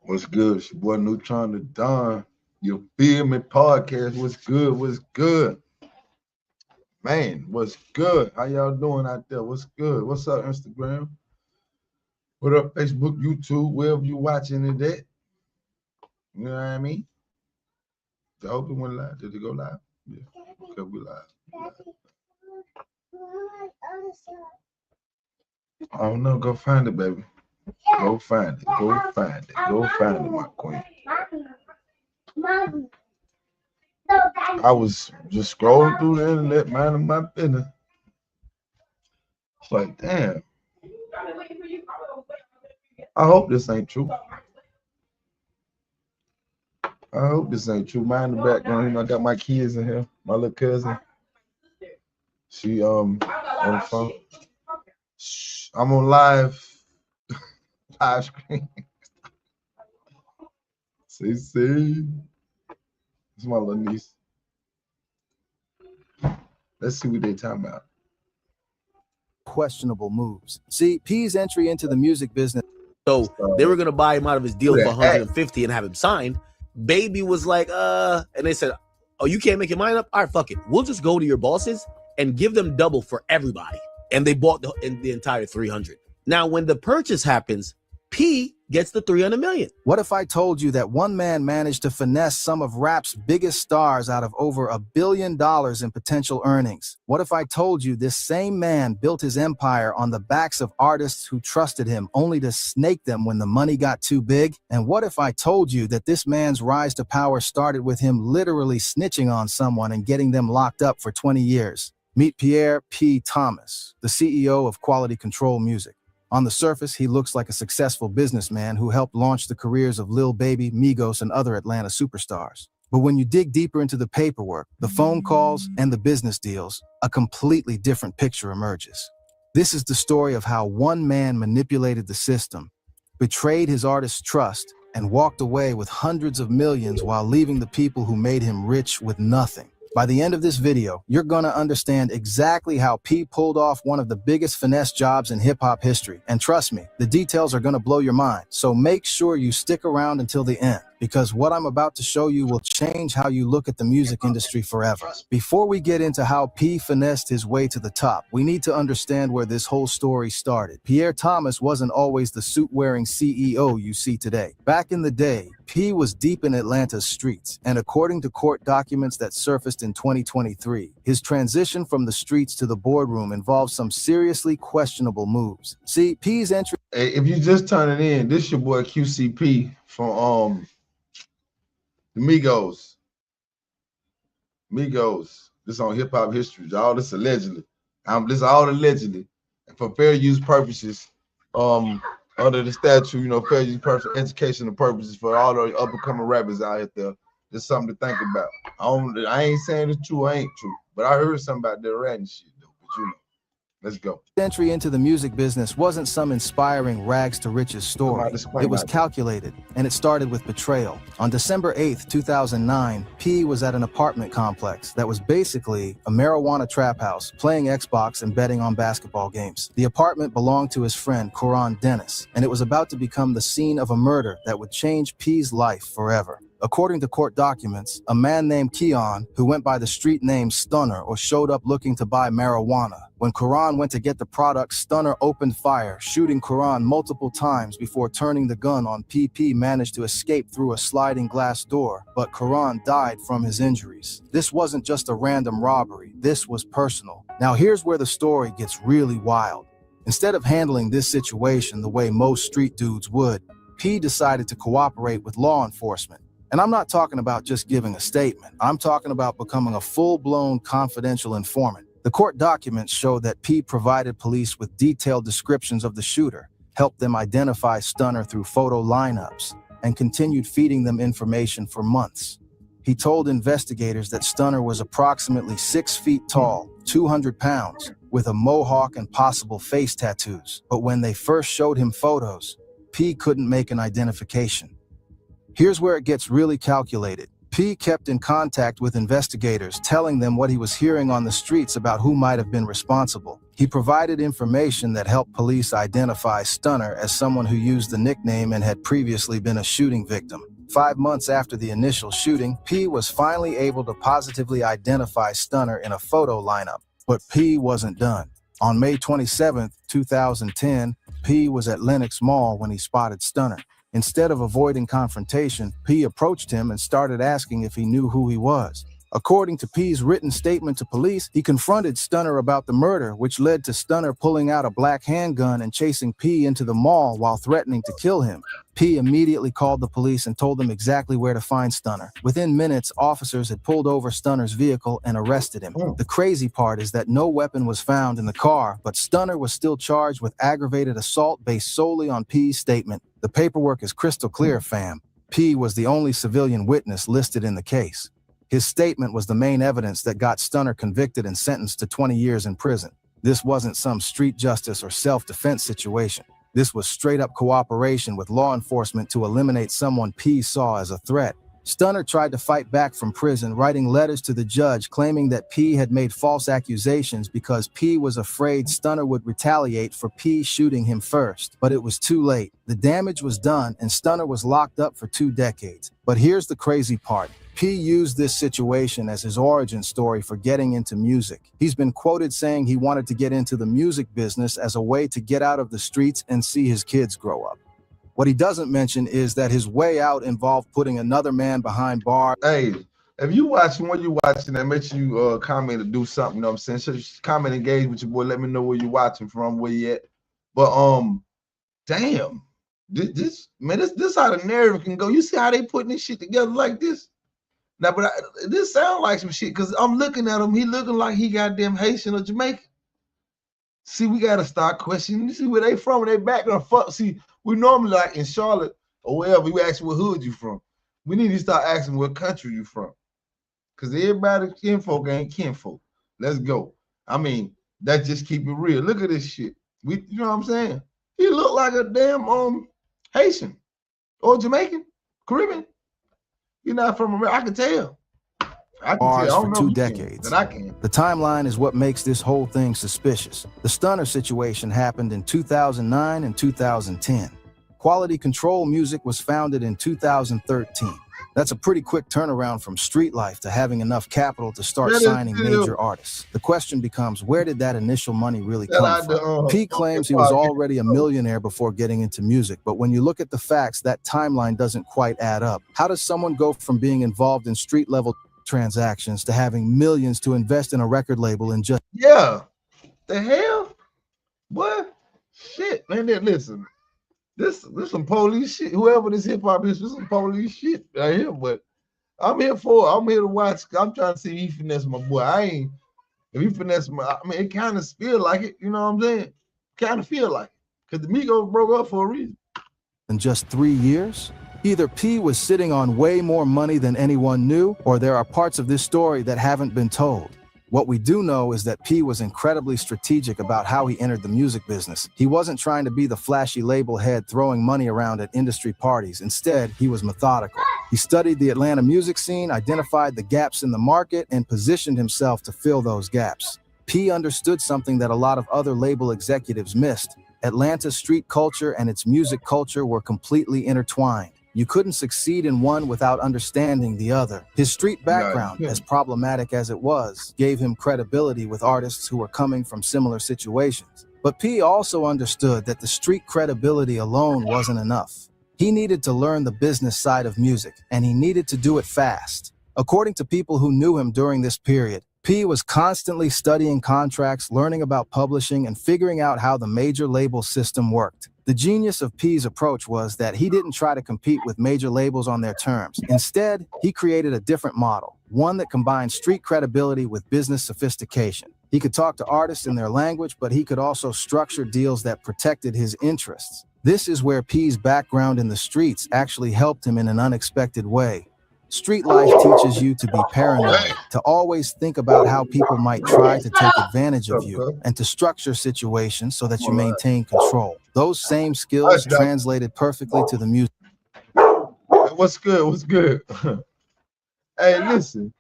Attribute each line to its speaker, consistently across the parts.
Speaker 1: What's good? It's your boy Neutron the Don. You feel me? Podcast. What's good? What's good? Man, what's good? How y'all doing out there? What's good? What's up, Instagram? What up, Facebook, YouTube, wherever you watching it at? You know what I mean? I hope it went live. Did it go live? Yeah. Okay, we live. I don't know. Go find it, baby. Go find it. Go find it. Go find it, my queen. I was just scrolling through the internet, minding my business. It's like, damn. I hope this ain't true. I hope this ain't true. Mind the background. You know, I got my kids in here. My little cousin. She on the phone. I'm on live screen. See. It's my little niece. Let's see what they talking about.
Speaker 2: Questionable moves. See, P's entry into the music business.
Speaker 3: So they were gonna buy him out of his deal for 150 and have him signed. Baby was like, and they said, "Oh, you can't make your mind up? All right, fuck it. We'll just go to your bosses and give them double for everybody." And they bought the entire 300. Now, when the purchase happens, P gets the 300 million.
Speaker 2: What if I told you that one man managed to finesse some of rap's biggest stars out of over $1 billion in potential earnings? What if I told you this same man built his empire on the backs of artists who trusted him only to snake them when the money got too big? And what if I told you that this man's rise to power started with him literally snitching on someone and getting them locked up for 20 years? Meet Pierre P. Thomas, the CEO of Quality Control Music. On the surface, he looks like a successful businessman who helped launch the careers of Lil Baby, Migos, and other Atlanta superstars. But when you dig deeper into the paperwork, the phone calls, and the business deals, a completely different picture emerges. This is the story of how one man manipulated the system, betrayed his artist's trust, and walked away with hundreds of millions while leaving the people who made him rich with nothing. By the end of this video, you're gonna understand exactly how P pulled off one of the biggest finesse jobs in hip-hop history. And trust me, the details are gonna blow your mind. So make sure you stick around until the end, because what I'm about to show you will change how you look at the music industry forever. Before we get into how P finessed his way to the top, we need to understand where this whole story started. Pierre Thomas wasn't always the suit-wearing CEO you see today. Back in the day, P was deep in Atlanta's streets, and according to court documents that surfaced in 2023, his transition from the streets to the boardroom involved some seriously questionable moves. See, P's entry...
Speaker 1: Hey, if you just turning in, this your boy QCP from the Migos. This on Hip Hop History. All this allegedly. This all allegedly. And for fair use purposes, under the statute, you know, fair use purposes, educational purposes for all the up and coming rappers out there. There's something to think about. I ain't saying it's true, I ain't true. But I heard something about that rat and shit though. But you know. Let's go.
Speaker 2: Entry into the music business wasn't some inspiring rags to riches story. It was calculated, and it started with betrayal. On December 8th, 2009, P was at an apartment complex that was basically a marijuana trap house, playing Xbox and betting on basketball games. The apartment belonged to his friend, Coron Dennis, and it was about to become the scene of a murder that would change P's life forever. According to court documents, a man named Keon, who went by the street name Stunner, showed up looking to buy marijuana. When Coron went to get the product, Stunner opened fire, shooting Coron multiple times before turning the gun on P. P managed to escape through a sliding glass door, but Coron died from his injuries. This wasn't just a random robbery, this was personal. Now here's where the story gets really wild. Instead of handling this situation the way most street dudes would, P decided to cooperate with law enforcement. And I'm not talking about just giving a statement. I'm talking about becoming a full-blown confidential informant. The court documents show that P provided police with detailed descriptions of the shooter, helped them identify Stunner through photo lineups, and continued feeding them information for months. He told investigators that Stunner was approximately 6 feet tall, 200 pounds, with a mohawk and possible face tattoos. But when they first showed him photos, P couldn't make an identification. Here's where it gets really calculated. P kept in contact with investigators, telling them what he was hearing on the streets about who might have been responsible. He provided information that helped police identify Stunner as someone who used the nickname and had previously been a shooting victim. 5 months after the initial shooting, P was finally able to positively identify Stunner in a photo lineup. But P wasn't done. On May 27, 2010, P was at Lenox Mall when he spotted Stunner. Instead of avoiding confrontation, P approached him and started asking if he knew who he was. According to P's written statement to police, he confronted Stunner about the murder, which led to Stunner pulling out a black handgun and chasing P into the mall while threatening to kill him. P immediately called the police and told them exactly where to find Stunner. Within minutes, officers had pulled over Stunner's vehicle and arrested him. The crazy part is that no weapon was found in the car, but Stunner was still charged with aggravated assault based solely on P's statement. The paperwork is crystal clear, fam. P was the only civilian witness listed in the case. His statement was the main evidence that got Stunner convicted and sentenced to 20 years in prison. This wasn't some street justice or self-defense situation. This was straight-up cooperation with law enforcement to eliminate someone P saw as a threat. Stunner tried to fight back from prison, writing letters to the judge claiming that P had made false accusations because P was afraid Stunner would retaliate for P shooting him first. But it was too late. The damage was done and Stunner was locked up for 2 decades. But here's the crazy part. P used this situation as his origin story for getting into music. He's been quoted saying he wanted to get into the music business as a way to get out of the streets and see his kids grow up. What he doesn't mention is that his way out involved putting another man behind bars.
Speaker 1: Hey, if you watching, when you watching that, make sure you comment or do something, you know what I'm saying? So just comment, engage with your boy, let me know where you're watching from, where you at. But damn, this how the narrative can go. You see how they putting this shit together like this? Now, but this sound like some shit because I'm looking at him. He looking like he goddamn Haitian or Jamaican. See, we gotta start questioning. You see where they from? They background. Fuck. See, we normally like in Charlotte or wherever we ask what hood you from. We need to start asking what country you from, because everybody kinfolk ain't kinfolk. Let's go. I mean, that just keep it real. Look at this shit. You know what I'm saying? He look like a damn Haitian or Jamaican, Caribbean. You're not from America. I can tell.
Speaker 2: Bars for 2 decades. The timeline is what makes this whole thing suspicious. The Stunner situation happened in 2009 and 2010. Quality Control Music was founded in 2013. That's a pretty quick turnaround from street life to having enough capital to start signing major artists. The question becomes, where did that initial money really come from? Pete claims he was already a millionaire before getting into music, but when you look at the facts, that timeline doesn't quite add up. How does someone go from being involved in street-level transactions to having millions to invest in a record label in just...
Speaker 1: Yeah. The hell? What? Shit, man, listen. This some police shit. Whoever this hip hop is, this some police shit right here. But I'm here to watch. I'm trying to see if he finesse my boy. If he finesse it kind of feel like it. You know what I'm saying? Kind of feel like it. Because the Migos broke up for a reason.
Speaker 2: In just 3 years? Either P was sitting on way more money than anyone knew, or there are parts of this story that haven't been told. What we do know is that P was incredibly strategic about how he entered the music business. He wasn't trying to be the flashy label head throwing money around at industry parties. Instead, he was methodical. He studied the Atlanta music scene, identified the gaps in the market, and positioned himself to fill those gaps. P understood something that a lot of other label executives missed. Atlanta's street culture and its music culture were completely intertwined. You couldn't succeed in one without understanding the other. His street background, as problematic as it was, gave him credibility with artists who were coming from similar situations. But P also understood that the street credibility alone wasn't enough. He needed to learn the business side of music, and he needed to do it fast. According to people who knew him during this period, P was constantly studying contracts, learning about publishing, and figuring out how the major label system worked. The genius of P's approach was that he didn't try to compete with major labels on their terms. Instead, he created a different model, one that combined street credibility with business sophistication. He could talk to artists in their language, but he could also structure deals that protected his interests. This is where P's background in the streets actually helped him in an unexpected way. Street life teaches you to be paranoid, to always think about how people might try to take advantage of you, and to structure situations so that you maintain control. Those same skills translated perfectly to the music.
Speaker 1: What's good? What's good? Hey, listen.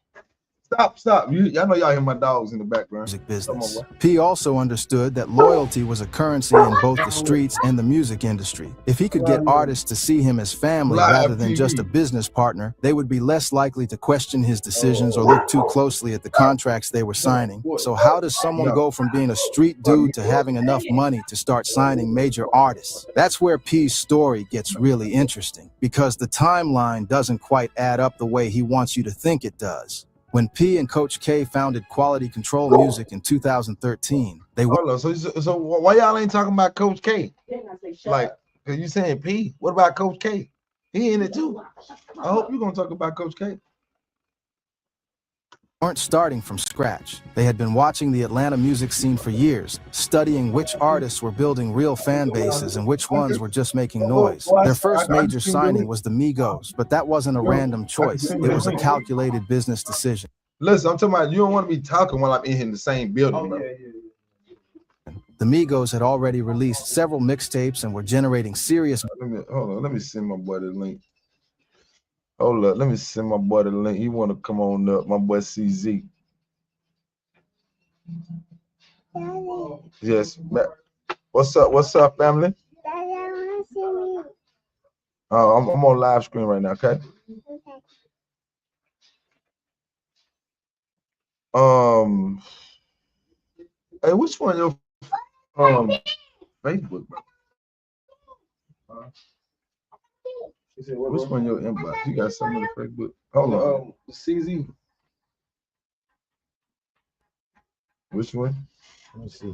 Speaker 1: Stop. I know y'all hear my dogs in the background.
Speaker 2: Music business. P also understood that loyalty was a currency in both the streets and the music industry. If he could get artists to see him as family rather than just a business partner, they would be less likely to question his decisions or look too closely at the contracts they were signing. So how does someone go from being a street dude to having enough money to start signing major artists? That's where P's story gets really interesting, because the timeline doesn't quite add up the way he wants you to think it does. When P and Coach K founded Quality Control Music in 2013, they
Speaker 1: hold on. So why y'all ain't talking about Coach K? Like, cause you saying P? What about Coach K? He in it too. I hope you're gonna talk about Coach K.
Speaker 2: weren't starting from scratch. They had been watching the Atlanta music scene for years, studying which artists were building real fan bases and which ones were just making noise. Their first major signing was the Migos, but that wasn't a random choice. It was a calculated business decision.
Speaker 1: Listen, I'm talking about you don't want to be talking while I'm in the same building, bro.
Speaker 2: The Migos had already released several mixtapes and were generating serious.
Speaker 1: Hold on, let me send my boy the link. Hold up, let me send my boy the link. He want to come on up, my boy CZ. Yes, what's up, family? I'm on live screen right now, okay? Hey, which one your Facebook, bro? Which one your inbox? You got something on Facebook? Hold on. CZ. Which one? Let me see.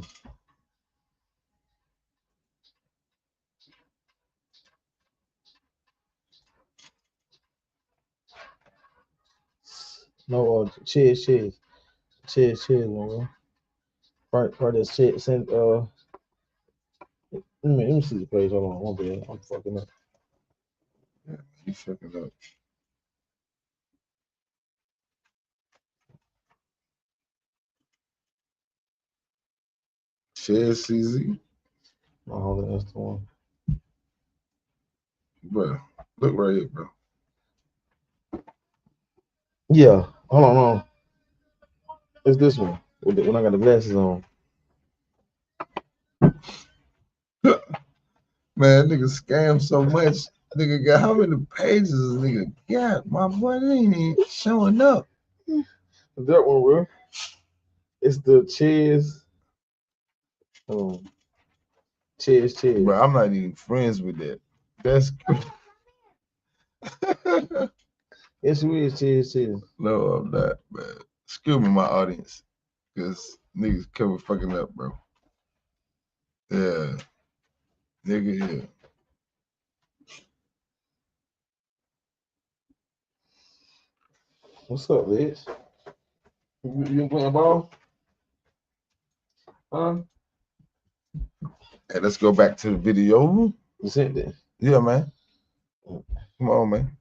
Speaker 4: No, cheers, man. Right, this shit. Send let me see the page. Hold on, one bit. I'm fucking up.
Speaker 1: Yeah, you fucking up. Share CZ.
Speaker 4: Oh, that's the one.
Speaker 1: Bro, look right here, bro.
Speaker 4: Yeah, hold on. It's this one. When I got the glasses on.
Speaker 1: Man, nigga scam so much. Nigga got how many pages? Nigga got my boy ain't even showing up.
Speaker 4: That one, bro. It's the cheers. Cheers.
Speaker 1: Bro, I'm not even friends with that. That's
Speaker 4: Yes, we is cheers.
Speaker 1: No, I'm not, man. Excuse me, my audience, because niggas cover fucking up, bro. Yeah, nigga, yeah.
Speaker 4: What's up, Liz? You playing ball? Huh?
Speaker 1: Hey, let's go back to the video.
Speaker 4: You sent that?
Speaker 1: Yeah, man. Come on, man.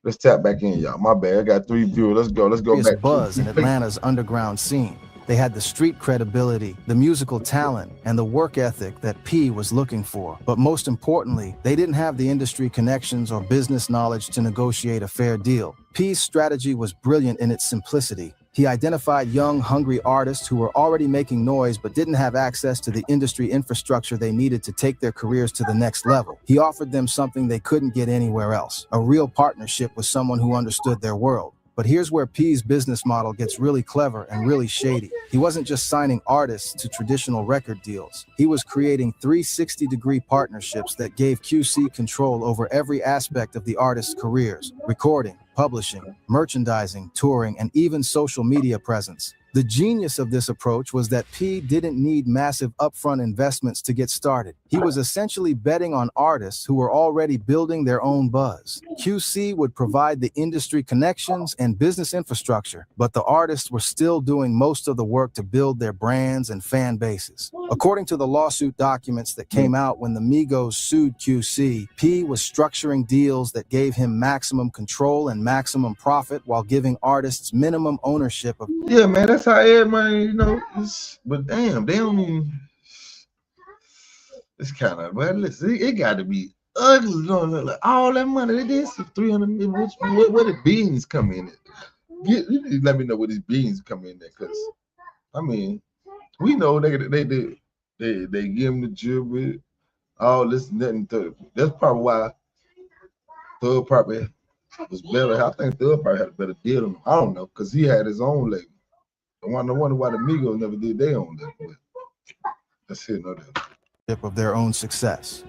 Speaker 1: Let's tap back in, y'all. My bad. I got 3 viewers. Let's go back.
Speaker 2: Buzz in Atlanta's underground scene. They had the street credibility, the musical talent, and the work ethic that P was looking for. But most importantly, they didn't have the industry connections or business knowledge to negotiate a fair deal. P's strategy was brilliant in its simplicity. He identified young, hungry artists who were already making noise but didn't have access to the industry infrastructure they needed to take their careers to the next level. He offered them something they couldn't get anywhere else, a real partnership with someone who understood their world. But here's where P's business model gets really clever and really shady. He wasn't just signing artists to traditional record deals. He was creating 360-degree partnerships that gave QC control over every aspect of the artist's careers: recording, publishing, merchandising, touring, and even social media presence. The genius of this approach was that P didn't need massive upfront investments to get started. He was essentially betting on artists who were already building their own buzz. QC would provide the industry connections and business infrastructure, but the artists were still doing most of the work to build their brands and fan bases. According to the lawsuit documents that came out when the Migos sued QC, P was structuring deals that gave him maximum control and maximum profit while giving artists minimum ownership of.
Speaker 1: Yeah, man, that's how everybody, but damn, they don't even. It's kind of, man, listen, it got to be ugly. Like all that money, they did some 300 million. Where the beans come in? you need to let me know where these beans come in there, because I mean, we know they give him the jewelry, all this and that and third. That's probably why Thug probably was better. I think Thug probably had a better deal than him. I don't know, because he had his own label. I wonder why the Migos never did their own label. But that's it, no doubt.
Speaker 2: Of their own success.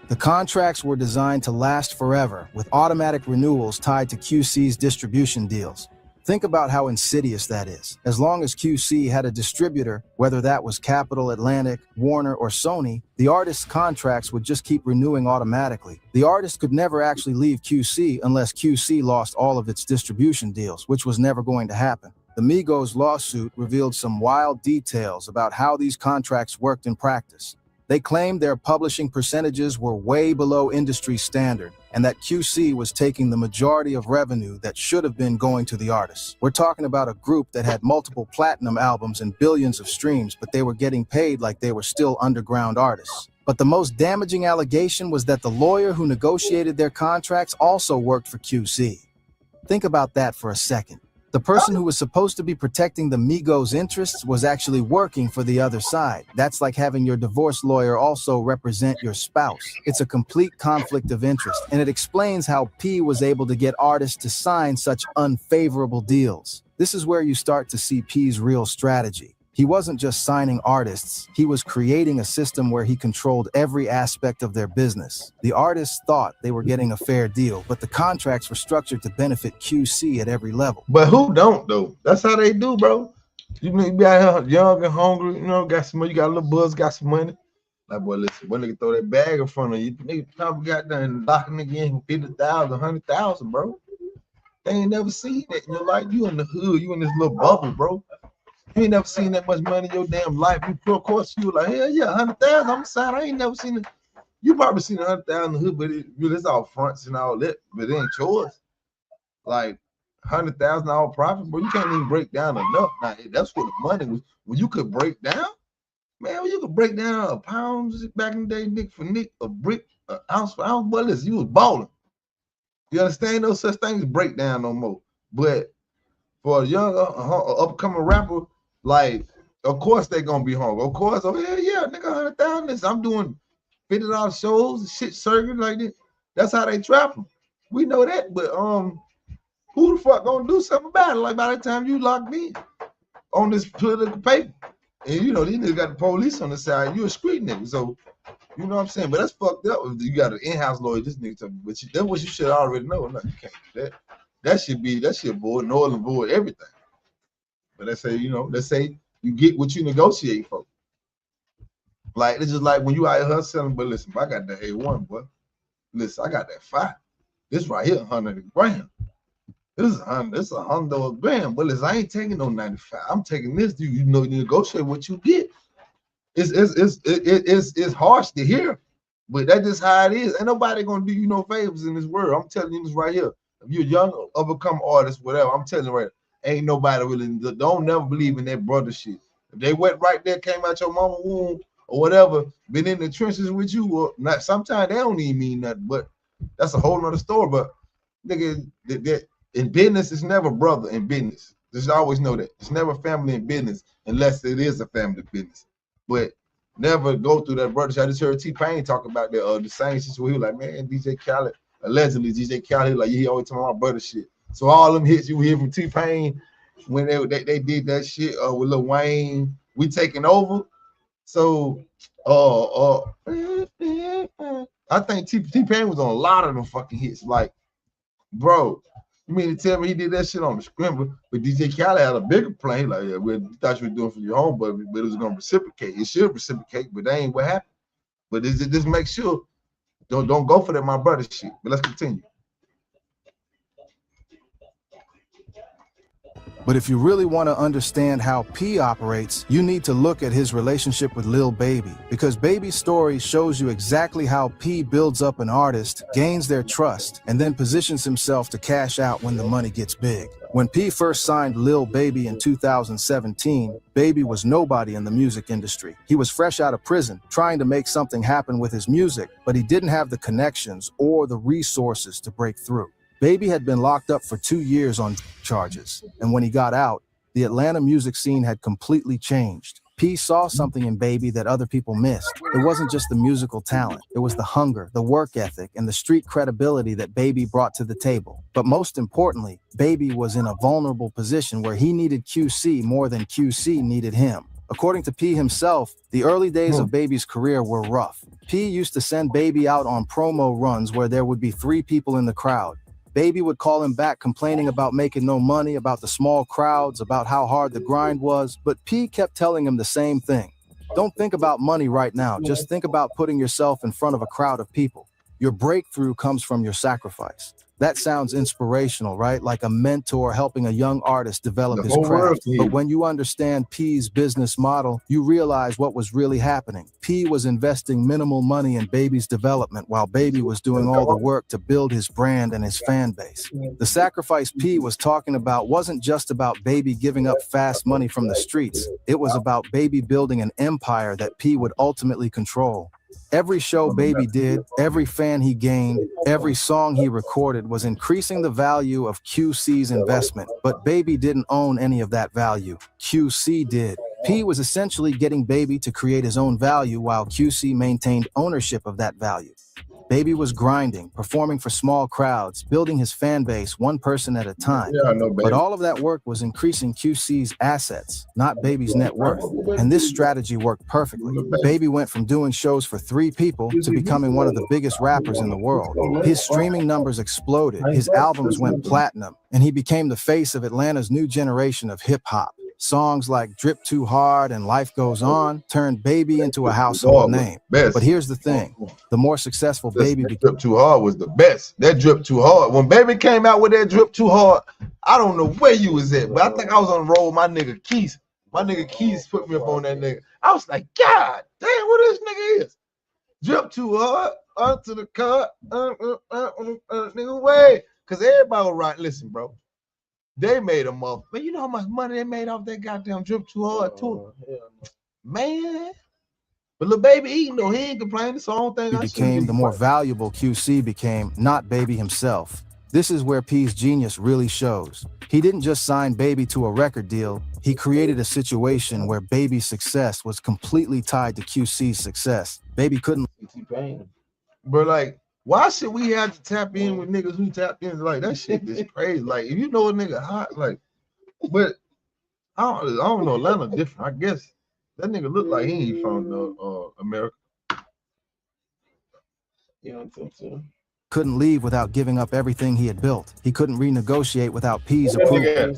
Speaker 2: The contracts were designed to last forever, with automatic renewals tied to QC's distribution deals. Think about how insidious that is. As long as QC had a distributor, whether that was Capitol, Atlantic, Warner, or Sony, the artist's contracts would just keep renewing automatically. The artist could never actually leave QC unless QC lost all of its distribution deals, which was never going to happen. The Migos lawsuit revealed some wild details about how these contracts worked in practice. They claimed their publishing percentages were way below industry standard, and that QC was taking the majority of revenue that should have been going to the artists. We're talking about a group that had multiple platinum albums and billions of streams, but they were getting paid like they were still underground artists. But the most damaging allegation was that the lawyer who negotiated their contracts also worked for QC. Think about that for a second. The person who was supposed to be protecting the Migos' interests was actually working for the other side. That's like having your divorce lawyer also represent your spouse. It's a complete conflict of interest, and it explains how P was able to get artists to sign such unfavorable deals. This is where you start to see P's real strategy. He wasn't just signing artists, he was creating a system where he controlled every aspect of their business. The artists thought they were getting a fair deal, but the contracts were structured to benefit QC at every level.
Speaker 1: But who don't, though? That's how they do, bro. You be out here young and hungry, you know, got some money, you got a little buzz, got some money. Like, boy, listen, when nigga throw that bag in front of you, nigga probably got done locking nigga in 50,000, 100,000, bro. They ain't never seen that in your life. You in the hood, you in this little bubble, bro. You ain't never seen that much money in your damn life. You, of course, you like, hell yeah, 100,000. I'm sad. I ain't never seen it. You probably seen 100,000 in the hood, but it's all fronts and all that. But it ain't yours. Like $100,000 profit, bro. You can't even break down enough. Now that's what the money was. When you could break down, man, when you could break down a pound back in the day, Nick for Nick, a brick, an ounce for ounce. But listen, you was balling. You understand? No such thing as breakdown no more. But for a young upcoming rapper, like, of course they gonna be hungry. Of course, oh yeah, nigga, 100,000. I'm doing $50 shows, shit circuit like this. That's how they trap them. We know that, but who the fuck gonna do something about it? Like by the time you locked in on this political paper, and you know these niggas got the police on the side, you a street nigga, so you know what I'm saying. But that's fucked up. You got an in-house lawyer. This nigga talking, but that's what you should already know. No, you can't do that. That should board, null and void everything. But let's say you get what you negotiate for. Like it's just like when you out here selling, but listen, I got that A1, boy. Listen, I got that 5. This right here, 100 grand. This is 100 grand. But listen, I ain't taking no 95. I'm taking this. You know, you negotiate what you get. It's harsh to hear, but that's just how it is. Ain't nobody gonna do you no favors in this world. I'm telling you this right here. If you're a young, overcome artist, whatever, I'm telling you right, ain't nobody really, don't never believe in that brother shit. If they went right there, came out your mama womb or whatever, been in the trenches with you, or not, sometimes they don't even mean nothing, but that's a whole nother story. But nigga, that in business, it's never brother in business. Just always know that. It's never family in business unless it is a family business. But never go through that brother shit. I just heard T-Pain talk about the same situation. He was like, man, DJ Khaled, allegedly DJ Khaled, like he always talking about brother shit. So all them hits you hear from T-Pain when they did that shit with Lil Wayne, we taking over. So I think T-Pain was on a lot of them fucking hits. Like, bro, you mean to tell me he did that shit on the scrimmer, but DJ Khaled had a bigger plane? Like, yeah, we thought you were doing for your home, but it was gonna reciprocate. It should reciprocate, but that ain't what happened. But just make sure don't go for that, my brother shit. But let's continue.
Speaker 2: But if you really want to understand how P operates, you need to look at his relationship with Lil Baby, because Baby's story shows you exactly how P builds up an artist, gains their trust, and then positions himself to cash out when the money gets big. When P first signed Lil Baby in 2017, Baby was nobody in the music industry. He was fresh out of prison, trying to make something happen with his music, but he didn't have the connections or the resources to break through. Baby had been locked up for 2 years on charges, and when he got out, the Atlanta music scene had completely changed. P saw something in Baby that other people missed. It wasn't just the musical talent. It was the hunger, the work ethic, and the street credibility that Baby brought to the table. But most importantly, Baby was in a vulnerable position where he needed QC more than QC needed him. According to P himself, the early days of Baby's career were rough. P used to send Baby out on promo runs where there would be 3 people in the crowd. Baby would call him back complaining about making no money, about the small crowds, about how hard the grind was, but P kept telling him the same thing. Don't think about money right now, just think about putting yourself in front of a crowd of people. Your breakthrough comes from your sacrifice. That sounds inspirational, right? Like a mentor helping a young artist develop his craft. But when you understand P's business model, you realize what was really happening. P was investing minimal money in Baby's development while Baby was doing all the work to build his brand and his fan base. The sacrifice P was talking about wasn't just about Baby giving up fast money from the streets. It was about Baby building an empire that P would ultimately control. Every show Baby did, every fan he gained, every song he recorded was increasing the value of QC's investment, but Baby didn't own any of that value. QC did. P was essentially getting Baby to create his own value while QC maintained ownership of that value. Baby was grinding, performing for small crowds, building his fan base one person at a time. But all of that work was increasing QC's assets, not Baby's net worth. And this strategy worked perfectly. Baby went from doing shows for 3 people to becoming one of the biggest rappers in the world. His streaming numbers exploded, his albums went platinum, and he became the face of Atlanta's new generation of hip-hop. Songs like Drip Too Hard and Life Goes On turned Baby into a household name. But here's the thing, the more successful Baby became—
Speaker 1: Drip Too Hard was the best. That Drip Too Hard. When Baby came out with that Drip Too Hard, I don't know where you was at, but I think I was on the road with my nigga Keith. My nigga Keith put me up on that nigga. I was like, God damn, what this nigga is? Drip Too Hard, onto the cut, nigga way. Because everybody was right. Listen, bro. They made them up. Man, you know how much money they made off that goddamn Drip Too Hard, too? Man. But Lil Baby eating, though. He ain't complaining. So I don't think
Speaker 2: he became, the more valuable QC became, not Baby himself. This is where P's genius really shows. He didn't just sign Baby to a record deal. He created a situation where Baby's success was completely tied to QC's success. Baby couldn't—
Speaker 1: But like, why should we have to tap in with niggas who tapped in? Like, that shit is crazy. Like, if you know a nigga hot, like, but I don't know, Atlanta different. I guess that nigga look like he ain't from America. You don't think so?
Speaker 2: Couldn't leave without giving up everything he had built. He couldn't renegotiate without P's approval.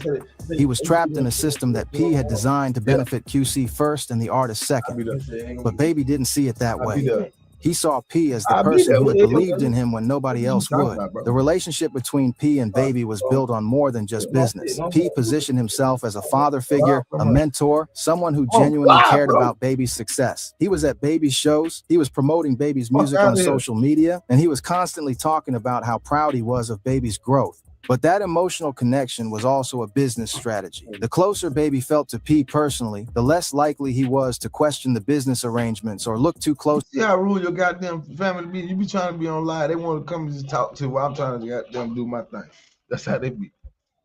Speaker 2: He was trapped in a system that P had designed to benefit QC first and the artist second. But Baby didn't see it that way. He saw P as the person who had believed in him when nobody else would. The relationship between P and Baby was built on more than just business. P positioned himself as a father figure, a mentor, someone who genuinely cared about Baby's success. He was at Baby's shows, he was promoting Baby's music on social media, and he was constantly talking about how proud he was of Baby's growth. But that emotional connection was also a business strategy. The closer Baby felt to P personally, the less likely he was to question the business arrangements or look too close.
Speaker 1: See how rule your goddamn family be? You be trying to be on live. They want to come and just talk to while I'm trying to goddamn do my thing. That's how they be.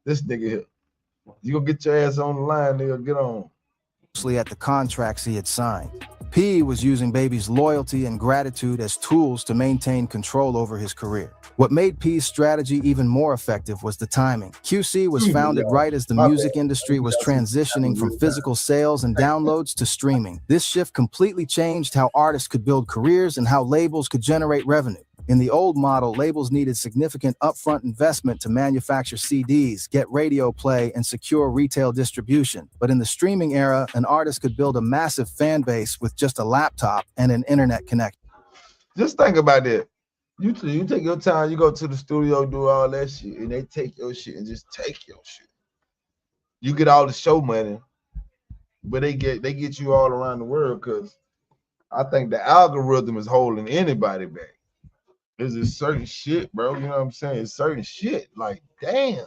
Speaker 1: This nigga here. You gonna get your ass on the line, nigga, get on.
Speaker 2: At the contracts he had signed. P was using Baby's loyalty and gratitude as tools to maintain control over his career. What made P's strategy even more effective was the timing. QC was founded right as the music industry was transitioning from physical sales and downloads to streaming. This shift completely changed how artists could build careers and how labels could generate revenue. In the old model, labels needed significant upfront investment to manufacture CDs, get radio play, and secure retail distribution. But in the streaming era, an artist could build a massive fan base with just a laptop and an internet connection.
Speaker 1: Just think about that. You take your time, you go to the studio, do all that shit, and they take your shit and just take your shit. You get all the show money, but they get you all around the world because I think the algorithm is holding anybody back. There's a certain shit, bro. You know what I'm saying? It's certain shit. Like, damn.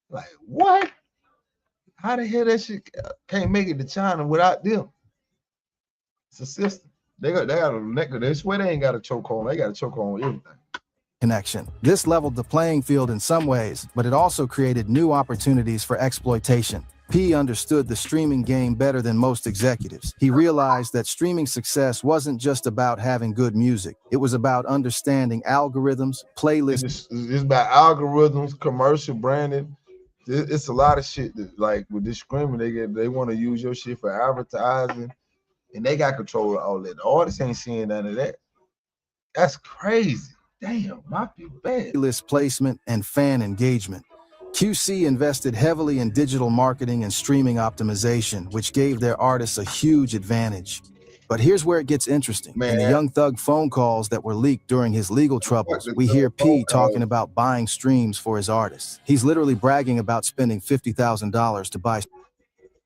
Speaker 1: Like, what? How the hell that shit can't make it to China without them? It's a system. They swear they ain't got a choke on. They got a choke on everything.
Speaker 2: connection. This leveled the playing field in some ways, but it also created new opportunities for exploitation. P understood the streaming game better than most executives. He realized that streaming success wasn't just about having good music. It was about understanding algorithms, playlists.
Speaker 1: It's about algorithms, commercial branding. It's a lot of shit that, like with this streaming, they want to use your shit for advertising, and they got control of all that. The artists ain't seeing none of that. That's crazy. Damn, my people bad.
Speaker 2: Playlist placement and fan engagement. QC invested heavily in digital marketing and streaming optimization, which gave their artists a huge advantage. But here's where it gets interesting.
Speaker 1: Man.
Speaker 2: In the Young Thug phone calls that were leaked during his legal troubles, we hear P talking about buying streams for his artists. He's literally bragging about spending $50,000 to buy.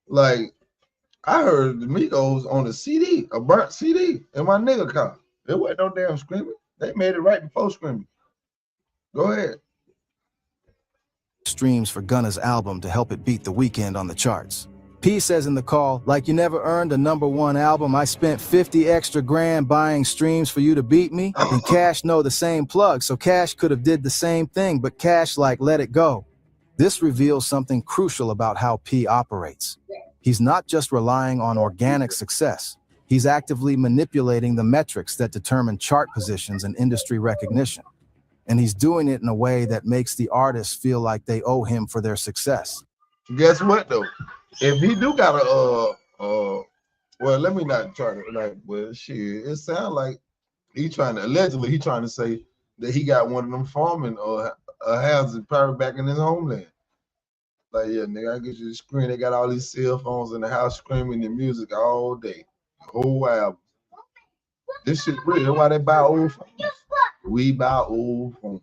Speaker 1: Like, I heard the Migos on a CD, a burnt CD, in my nigga car. There wasn't no damn screaming. They made it right before screaming. Go ahead.
Speaker 2: Streams for Gunna's album to help it beat The Weeknd on the charts. P says in the call, like you never earned a #1 album, I spent 50 extra grand buying streams for you to beat me, and Cash know the same plug, so Cash could have did the same thing, but Cash like let it go. This reveals something crucial about how P operates. He's not just relying on organic success. He's actively manipulating the metrics that determine chart positions and industry recognition. And he's doing it in a way that makes the artists feel like they owe him for their success.
Speaker 1: Guess what though? If he do got a well, let me not try to like, well, shit. It sounds like allegedly he trying to say that he got one of them farming houses probably back in his homeland. Like, yeah, nigga, I get you the screen. They got all these cell phones in the house screaming the music all day, the whole album. This shit real. That's why they buy old phones. We buy old phones.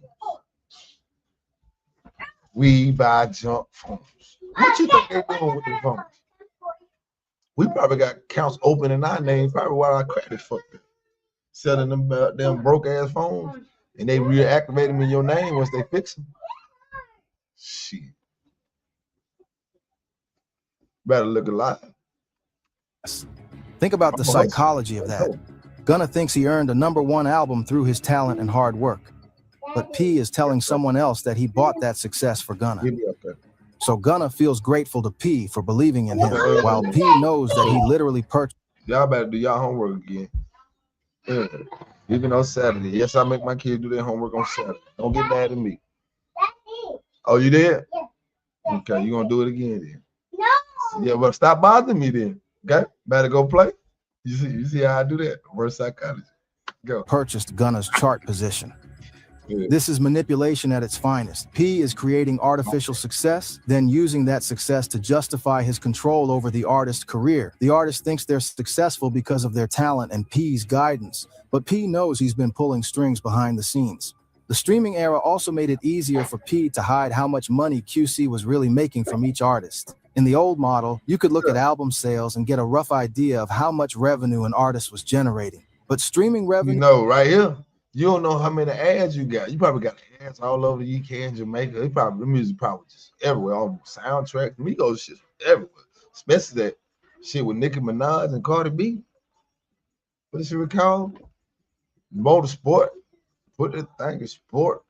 Speaker 1: We buy junk phones. What you think they're doing with the phones? We probably got accounts open in our name, probably while our credit fucked up. Selling them damn broke ass phones, and they reactivate them in your name once they fix them. Shit. Better look alive.
Speaker 2: Think about the psychology of that. Gunna thinks he earned a #1 album through his talent and hard work. But P is telling someone else that he bought that success for Gunna. So Gunna feels grateful to P for believing in him, while P knows that he literally purchased.
Speaker 1: Y'all better do y'all homework again. Even on Saturday. Yes, I make my kids do their homework on Saturday. Don't get mad at me. Oh, you did? Okay, you gonna do it again then? No. Yeah, well, stop bothering me then. Okay, better go play. You see how I do that? Reverse psychology. Go.
Speaker 2: Purchased Gunna's chart position. This is manipulation at its finest. P is creating artificial success, then using that success to justify his control over the artist's career. The artist thinks they're successful because of their talent and P's guidance, but P knows he's been pulling strings behind the scenes. The streaming era also made it easier for P to hide how much money QC was really making from each artist. In the old model, you could look at album sales and get a rough idea of how much revenue an artist was generating. But streaming revenue...
Speaker 1: You know, right here, you don't know how many ads you got. You probably got ads all over the UK and Jamaica. The music probably just everywhere, on soundtracks. Migos shit everywhere. Especially that shit with Nicki Minaj and Cardi B. What is it called? Motorsport. Put that thing in sport.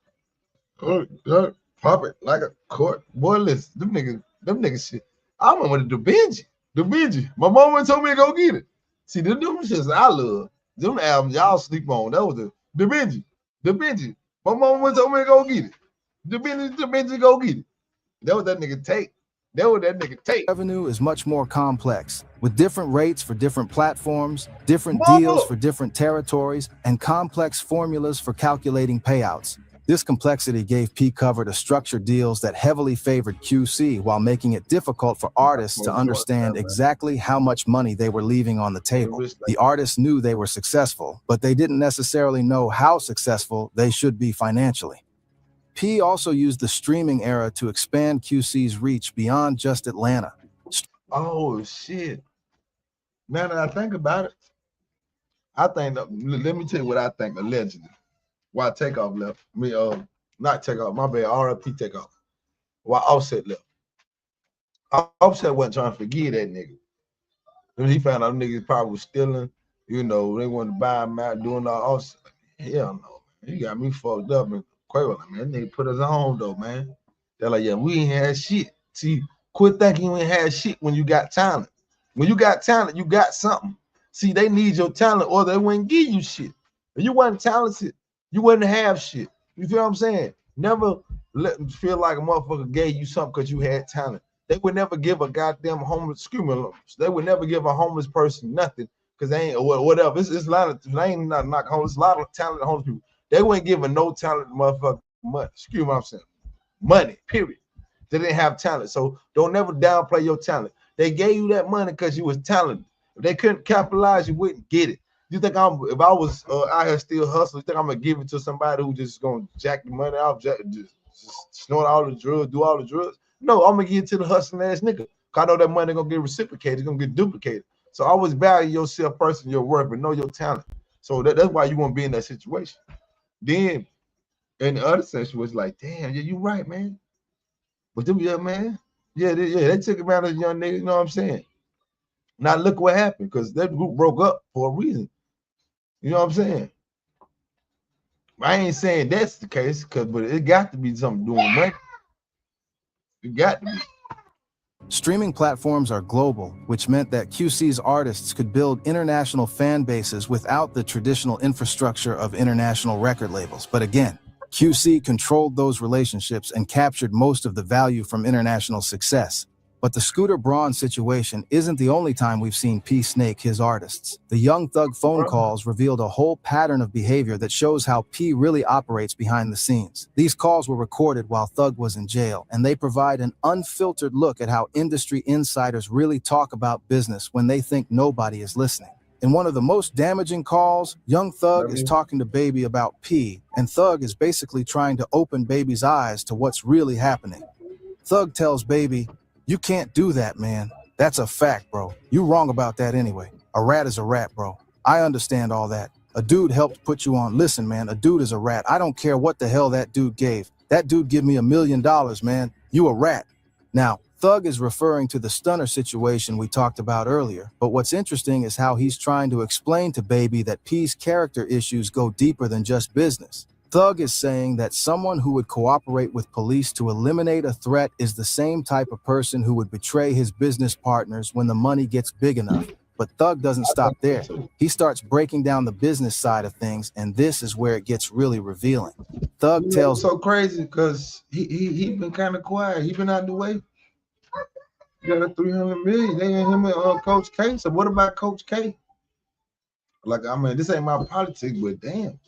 Speaker 1: Pop it like a court. Boy, listen, them niggas shit. I remember the Da Vinci. My mama told me to go get it. See, them shits I love. Them albums y'all sleep on. That was the Da Vinci. My mama told me to go get it. Da Vinci, go get it. That was that nigga take. Revenue
Speaker 2: is much more complex, with different rates for different platforms, different deals for different territories, and complex formulas for calculating payouts. This complexity gave P Cover to structure deals that heavily favored QC while making it difficult for artists to understand exactly how much money they were leaving on the table. The artists knew they were successful, but they didn't necessarily know how successful they should be financially. P also used the streaming era to expand QC's reach beyond just Atlanta.
Speaker 1: Oh, shit. Now that I think about it, let me tell you what I think allegedly. Why Takeoff left. Not Takeoff, my bad, RFP Takeoff. Why Offset left. Offset wasn't trying to forgive that nigga. When he found out niggas probably was stealing, they wanted to buy him out, doing all Offset. Hell no, man. You got me fucked up and Quavo. Like, man, that nigga put us on though, man. They're like, yeah, we ain't had shit. See, quit thinking you ain't had shit when you got talent. When you got talent, you got something. See, they need your talent or they wouldn't give you shit. If you wasn't talented, you wouldn't have shit. You feel what I'm saying? Never let them feel like a motherfucker gave you something because you had talent. They would never give a goddamn homeless, they would never give a homeless person nothing because they ain't or whatever. It's a lot of, I ain't not knock homeless, a lot of talented homeless people. They wouldn't give a no talent motherfucker money. Excuse me, what I'm saying. Money, period. They didn't have talent. So don't never downplay your talent. They gave you that money because you was talented. If they couldn't capitalize, you wouldn't get it. You think if I was out here still hustling, you think I'm gonna give it to somebody who just gonna jack the money off, just snort all the drugs, do all the drugs? No, I'm gonna give it to the hustling ass nigga. Cause I know that money gonna get reciprocated, it's gonna get duplicated. So always value yourself first and your worth, and know your talent. So that's why you won't be in that situation. Then in the other section was like, damn, yeah, you right, man. But them, yeah, man, they took him out as a young nigga. You know what I'm saying? Now look what happened, because that group broke up for a reason. You know what I'm saying? I ain't saying that's the case, but it got to be something doing money. It got to be.
Speaker 2: Streaming platforms are global, which meant that QC's artists could build international fan bases without the traditional infrastructure of international record labels. But again, QC controlled those relationships and captured most of the value from international success. But the Scooter Braun situation isn't the only time we've seen P snake his artists. The Young Thug phone calls revealed a whole pattern of behavior that shows how P really operates behind the scenes. These calls were recorded while Thug was in jail, and they provide an unfiltered look at how industry insiders really talk about business when they think nobody is listening. In one of the most damaging calls, Young Thug is talking to Baby about P, and Thug is basically trying to open Baby's eyes to what's really happening. Thug tells Baby, "You can't do that, man. That's a fact, bro. You wrong about that anyway. A rat is a rat, bro. I understand all that. A dude helped put you on. Listen, man, a dude is a rat. I don't care what the hell that dude gave. That dude give me $1 million, man. You a rat." Now, Thug is referring to the stunner situation we talked about earlier, but what's interesting is how he's trying to explain to Baby that P's character issues go deeper than just business. Thug is saying that someone who would cooperate with police to eliminate a threat is the same type of person who would betray his business partners when the money gets big enough. But Thug doesn't stop there. He starts breaking down the business side of things, and this is where it gets really revealing. Thug tells...
Speaker 1: So crazy, because he been kind of quiet. He been out the way. He got a 300 million. They ain't him and Coach K. So what about Coach K? Like, I mean, this ain't my politics, but damn.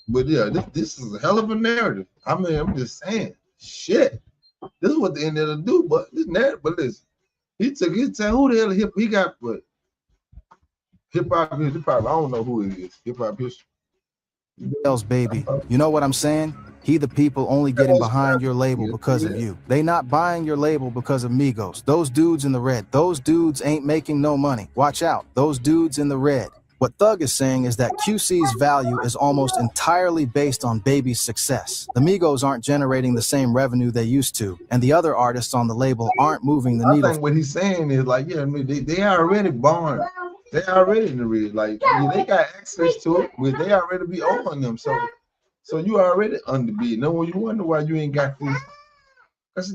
Speaker 1: But yeah, this is a hell of a narrative. I mean, I'm just saying, shit. This is what the end of the do, but this narrative, but listen, he took his time. Who the hell he got? But hip hop, I don't know who it is. Hip hop history.
Speaker 2: Tells Baby, you know what I'm saying? He the people only getting behind your label because of you. They not buying your label because of Migos. Those dudes in the red, those dudes ain't making no money. Watch out, those dudes in the red. What Thug is saying is that QC's value is almost entirely based on Baby's success. The Migos aren't generating the same revenue they used to, and the other artists on the label aren't moving the needle.
Speaker 1: I think what he's saying is like, yeah, I mean, they already born. They already in the red. Like, they got access to it, but they already be on them. So you already underbid. No, when you wonder why you ain't got this, because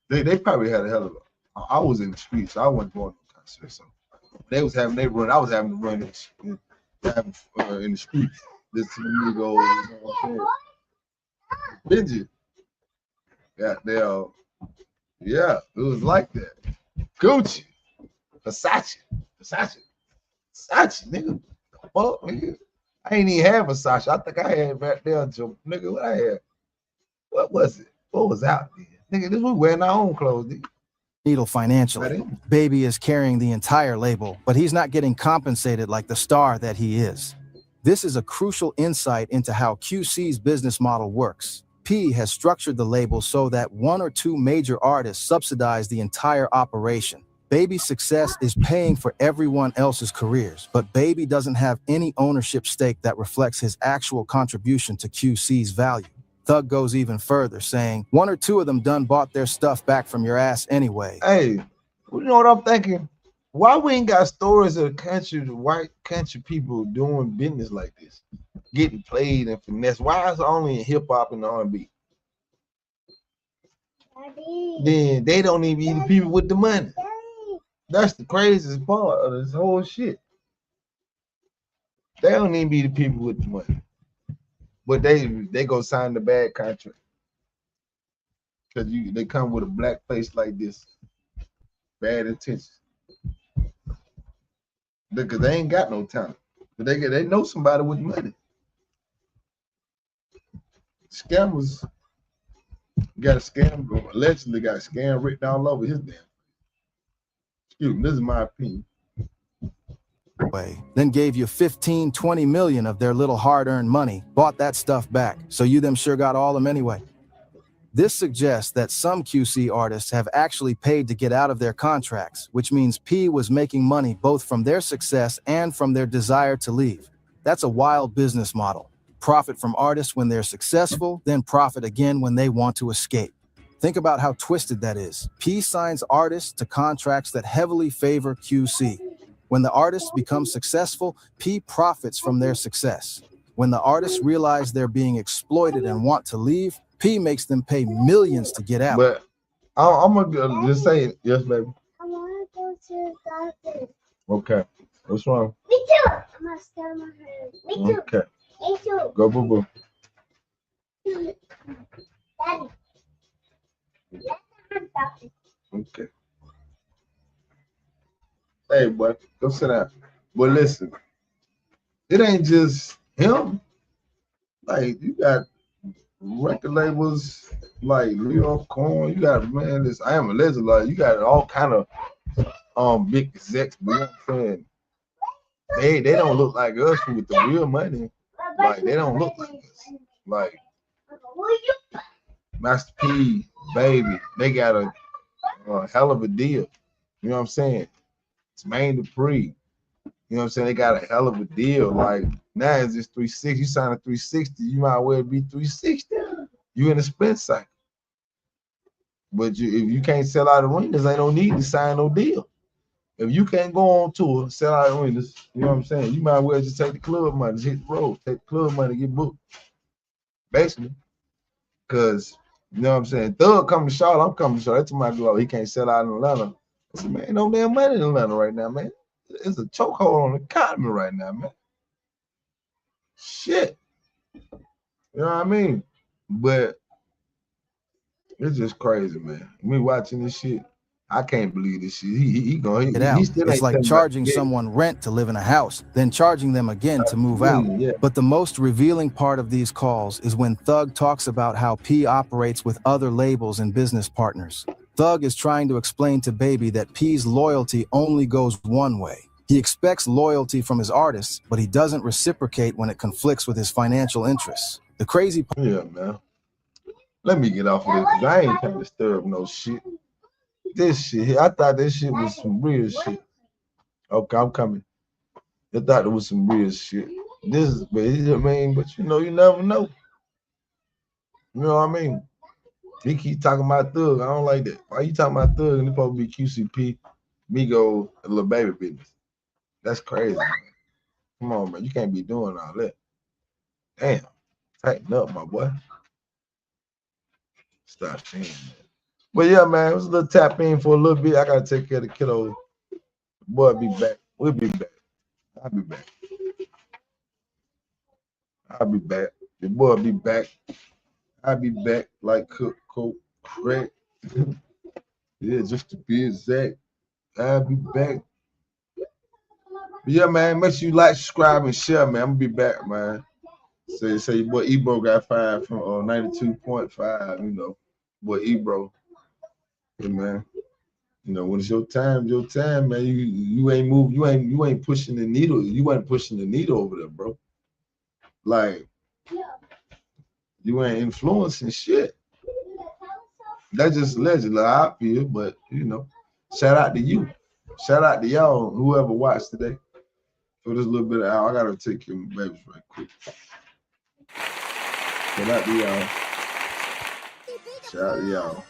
Speaker 1: they probably had a hell of a. I was in the streets, so I wasn't going to concert. So they was having their run. I was having to run in the streets. This to me go, you know what I'm saying? Benji. Yeah, it was like that. Gucci, Versace, nigga. Fuck, nigga. I ain't even have Versace. I think I had back there, nigga. What I had? What was it? What was out there? Nigga, this was wearing our own clothes, nigga.
Speaker 2: Needle financially. Baby is carrying the entire label, but he's not getting compensated like the star that he is. This is a crucial insight into how QC's business model works. P has structured the label so that 1 or 2 major artists subsidize the entire operation. Baby's success is paying for everyone else's careers, but Baby doesn't have any ownership stake that reflects his actual contribution to QC's value. Thug goes even further, saying 1 or 2 of them done bought their stuff back from your ass anyway.
Speaker 1: Hey, you know what I'm thinking? Why we ain't got stories of the country, the white country people doing business like this, getting played and finesse? Why is it only in hip hop and R&B? Then they don't even be the people with the money. That's the craziest part of this whole shit. They don't even be the people with the money, but they go sign the bad contract because they come with a black face like this, bad intentions, because they ain't got no talent, but they know somebody with money. Scammers got a scam, allegedly got a scam written all over his damn. Excuse me, this is my opinion.
Speaker 2: Then gave you 15, 20 million of their little hard-earned money, bought that stuff back, so you them sure got all of them anyway. This suggests that some QC artists have actually paid to get out of their contracts, which means P was making money both from their success and from their desire to leave. That's a wild business model. Profit from artists when they're successful, then profit again when they want to escape. Think about how twisted that is. P signs artists to contracts that heavily favor QC. When the artists become successful, P profits from their success. When the artists realize they're being exploited and want to leave, P makes them pay millions to get out.
Speaker 1: But I'm gonna just say, yes, baby.
Speaker 5: I want to go to the doctor.
Speaker 1: Okay. What's wrong?
Speaker 5: Me too. I'm gonna start my hair. Me too.
Speaker 1: Okay.
Speaker 5: Me too.
Speaker 1: Go, boo, boo.
Speaker 5: Daddy. Let the doctor.
Speaker 1: Okay. Hey, boy, go sit down. But listen, it ain't just him. Like, you got record labels like Leo Corn. You got, man, this I Am a Legend. Like, you got all kind of big execs. But you know what I'm saying? They don't look like us with the real money. Like, they don't look like us. Like, Master P, Baby, they got a hell of a deal. You know what I'm saying? It's Main Dupree. You know what I'm saying? They got a hell of a deal. Like, now it's just 360. You sign a 360, you might well be 360. You in a spend cycle. But if you can't sell out arenas, ain't no need to sign no deal. If you can't go on tour, sell out arenas, you know what I'm saying? You might well just take the club money, just hit the road, take the club money, get booked. Basically. Because, you know what I'm saying? Thug coming to Charlotte, I'm coming to Charlotte. That's my girl. He can't sell out in Atlanta. I said, man, ain't no damn money in Atlanta right now, man. It's a chokehold on the economy right now, man. Shit. You know what I mean? But it's just crazy, man. Me watching this shit, I can't believe this shit. He still
Speaker 2: It's like charging someone rent to live in a house, then charging them again to move out.
Speaker 1: Yeah.
Speaker 2: But the most revealing part of these calls is when Thug talks about how P operates with other labels and business partners. Thug is trying to explain to Baby that P's loyalty only goes one way. He expects loyalty from his artists, but he doesn't reciprocate when it conflicts with his financial interests. The crazy part.
Speaker 1: Yeah, man. Let me get off of this because I ain't trying to stir up no shit. This shit here, I thought this shit was some real shit. Okay, I'm coming. I thought it was some real shit. This is, but you know, you never know. You know what I mean? He keep talking about Thug. I don't like that. Why you talking about Thug and it's supposed to be QCP, Migo, and Lil Baby business? That's crazy, man. Come on, man. You can't be doing all that. Damn. Tighten up, my boy. Stop saying that. But yeah, man, it was a little tap in for a little bit. I gotta take care of the kiddo. Boy, be back. We'll be back. I'll be back. I'll be back. The boy be back. I'll be back like Cook, Craig. Yeah, just to be exact. I'll be back. But yeah, man, make sure you like, subscribe, and share, man. I'm gonna be back, man. Say your boy Ebro got fired from 92.5, you know. Boy Ebro. Yeah, man. You know, when it's your time, man. You ain't move, you ain't pushing the needle. You ain't pushing the needle over there, bro. Like, you ain't influencing shit. That's just allegedly how I feel, but you know, shout out to you. Shout out to y'all, whoever watched today. For this little bit of hour, I gotta take care of my babies right quick. Shout out to y'all. Shout out to y'all.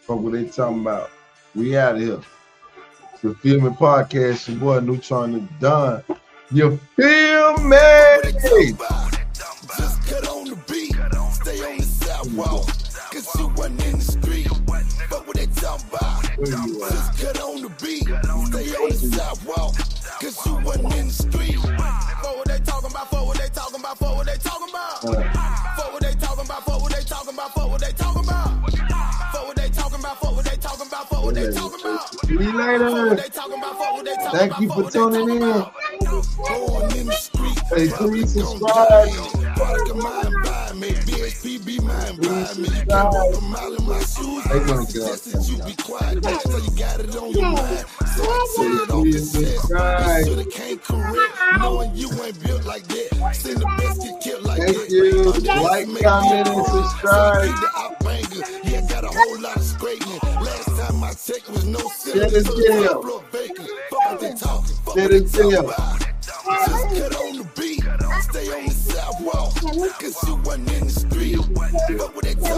Speaker 1: Fuck what they talking about. We out of here. It's the Feel Me Podcast. Your boy Neutron the Don. You feel me?
Speaker 6: Just cut on the beat. Stay on the sidewalk. Cause you wasn't in the street. Fuck what they talking about. Just cut on the beat. Stay on the sidewalk. Cause you wasn't in the street. Fuck what they talking about. Fuck what they talking about. Fuck what they talking about. Fuck what they talking about. Fuck what they talking about. Fuck what they talking about. Fuck what they talking about. Fuck what they talking about. Fuck what they talking about.
Speaker 1: See you later. Thank you for tuning in.
Speaker 6: Going in the street.
Speaker 1: Hey, please subscribe.
Speaker 6: Product of my environment. BHP be my environment. You can't walk a mile in my shoes. Just that you be quiet. So you got it on your mind. So I say it on the set. Shoulda can't correct. Knowing you ain't built like that. Send the best get killed like that.
Speaker 1: Thank you. Like, comment, and subscribe.
Speaker 6: Yeah, got a whole lot of straightening. Last time I checked was no
Speaker 1: Shut it down. Shut it down.
Speaker 6: Just cut on the beat. Stay on the sidewalk. Cause you wasn't in the street. Fuck what they talk.